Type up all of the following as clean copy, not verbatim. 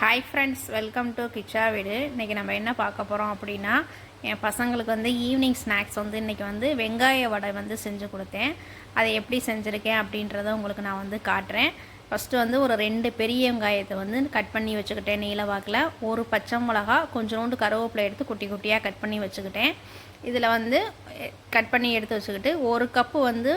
Hi friends, welcome to Kichcha வீடு. இன்றைக்கி நம்ம என்ன பார்க்க போகிறோம் அப்படின்னா, என் பசங்களுக்கு வந்து ஈவினிங் ஸ்நாக்ஸ் வந்து இன்றைக்கி வந்து வெங்காய வடை வந்து செஞ்சு கொடுத்தேன். அதை எப்படி செஞ்சுருக்கேன் அப்படின்றத உங்களுக்கு நான் வந்து காட்டுறேன். ஃபஸ்ட்டு வந்து ஒரு 2 பெரிய வெங்காயத்தை வந்து கட் பண்ணி வச்சுக்கிட்டேன் நீல வாக்கில். ஒரு பச்சை மிளகா, கொஞ்சோண்டு கருவேப்பிலை எடுத்து குட்டி குட்டியாக கட் பண்ணி வச்சுக்கிட்டேன். இதில் வந்து கட் பண்ணி எடுத்து வச்சுக்கிட்டு 1 கப்பு வந்து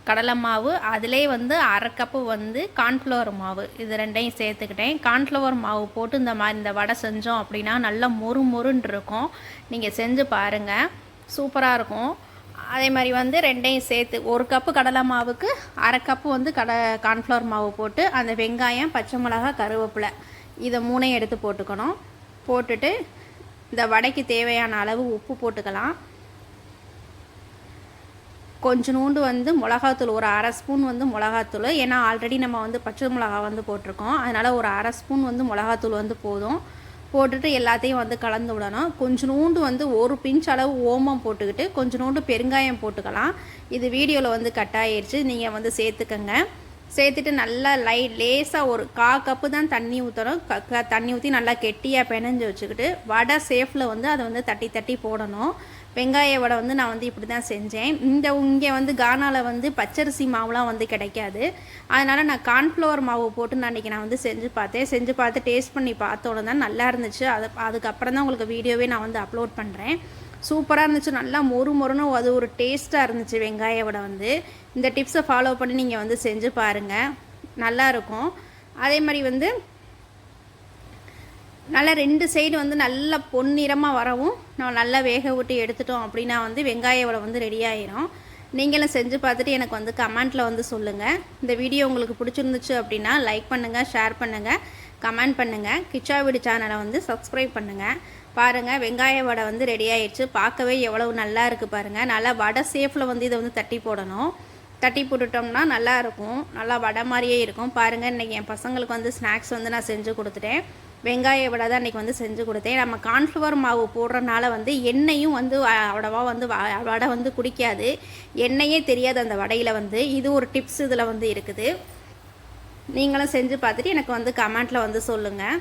கடலை மாவு, அதிலே வந்து 1/2 கப்பு வந்து கார்ன்ஃப்ளவர் மாவு, இது ரெண்டையும் சேர்த்துக்கிட்டேன். கார்ன்ஃப்ளவர் மாவு போட்டு இந்த வடை செஞ்சோம் அப்படின்னா நல்லா மொறு மொறுன்னு இருக்கும். நீங்கள் செஞ்சு பாருங்கள், சூப்பராக இருக்கும். அதே மாதிரி வந்து ரெண்டையும் சேர்த்து 1 கப்பு கடலை மாவுக்கு 1/2 கப்பு வந்து கார்ன்ஃப்ளவர் மாவு போட்டு அந்த வெங்காயம், பச்சை மிளகா, கருவேப்பிலை இதை 3ஐயும் எடுத்து போட்டுக்கணும். போட்டுட்டு இந்த வடைக்கு தேவையான அளவு உப்பு போட்டுக்கலாம். கொஞ்சோண்டு வந்து மிளகாத்தூள், ஒரு 1/2 ஸ்பூன் வந்து மிளகாத்தூள். ஏன்னா ஆல்ரெடி நம்ம வந்து பச்சை மிளகா வந்து போட்டிருக்கோம், அதனால் ஒரு 1/2 ஸ்பூன் வந்து மிளகாத்தூள் வந்து போதும். போட்டுட்டு எல்லாத்தையும் வந்து கலந்து விடணும். கொஞ்சோண்டு வந்து ஒரு பிஞ்ச் அளவு ஓமம் போட்டுக்கிட்டு கொஞ்சோண்டு பெருங்காயம் போட்டுக்கலாம். இது வீடியோவில் வந்து கட் ஆகிடுச்சு, நீங்கள் வந்து சேர்த்துக்கங்க. சேர்த்துட்டு நல்லா லேசாக ஒரு 1/4 கப்பு தான் தண்ணி ஊற்றணும். தண்ணி ஊற்றி நல்லா கெட்டியாக பிணைஞ்சு வச்சுக்கிட்டு வடை சேஃபில் வந்து அதை வந்து தட்டி தட்டி போடணும். வெங்காய வடை வந்து நான் வந்து இப்படி தான் செஞ்சேன். இங்கே வந்து கானாவில் வந்து பச்சரிசி மாவுலாம் வந்து கிடைக்காது, அதனால் நான் கார்ன்ஃப்ளவர் மாவு போட்டு நான் வந்து செஞ்சு பார்த்தேன். செஞ்சு பார்த்து டேஸ்ட் பண்ணி பார்த்தோன்னு தான் நல்லா இருந்துச்சு. அதுக்கப்புறம் தான் உங்களுக்கு வீடியோவே நான் வந்து அப்லோட் பண்ணுறேன். சூப்பராக இருந்துச்சு, நல்லா மொறு மொறுன்னு அது ஒரு டேஸ்ட்டாக இருந்துச்சு வெங்காய வடை வந்து. இந்த டிப்ஸை ஃபாலோ பண்ணி நீங்கள் வந்து செஞ்சு பாருங்கள், நல்லாயிருக்கும். அதே மாதிரி வந்து நல்லா 2 சைடு வந்து நல்லா பொன்னிறமாக வரவும் நம்ம நல்லா வேக விட்டு எடுத்துட்டோம் அப்படின்னா வந்து வெங்காய வடை வந்து ரெடி ஆகிரும். நீங்களும் செஞ்சு பார்த்துட்டு எனக்கு வந்து கமெண்ட்டில் வந்து சொல்லுங்கள். இந்த வீடியோ உங்களுக்கு பிடிச்சிருந்துச்சு அப்படின்னா லைக் பண்ணுங்கள், ஷேர் பண்ணுங்கள், கமெண்ட் பண்ணுங்கள். கிச்சா வீடு சேனலை வந்து சப்ஸ்கிரைப் பண்ணுங்கள். பாருங்கள், வெங்காய வடை வந்து ரெடி ஆகிடுச்சு. பார்க்கவே எவ்வளவு நல்லா இருக்குது பாருங்கள். நல்லா வடை சேஃபில் வந்து இதை வந்து தட்டி போடணும். தட்டி போட்டுட்டோம்னா நல்லாயிருக்கும், நல்லா வடை மாதிரியே இருக்கும். பாருங்கள், இன்றைக்கி என் பசங்களுக்கு வந்து ஸ்நாக்ஸ் வந்து நான் செஞ்சு கொடுத்துட்டேன். வெங்காய வடை தான் இன்றைக்கி வந்து செஞ்சு கொடுத்தேன். நம்ம கார்ன்ஃப்ளவர் மாவு போடுறனால வந்து எண்ணெயும் வந்து அவ்வளவா வந்து வடை வந்து குடிக்காது, எண்ணெயே தெரியாது அந்த வடையில் வந்து. இது ஒரு டிப்ஸ் இதில் வந்து இருக்குது. நீங்களும் செஞ்சு பார்த்துட்டு எனக்கு வந்து கமெண்ட்டில் வந்து சொல்லுங்கள்.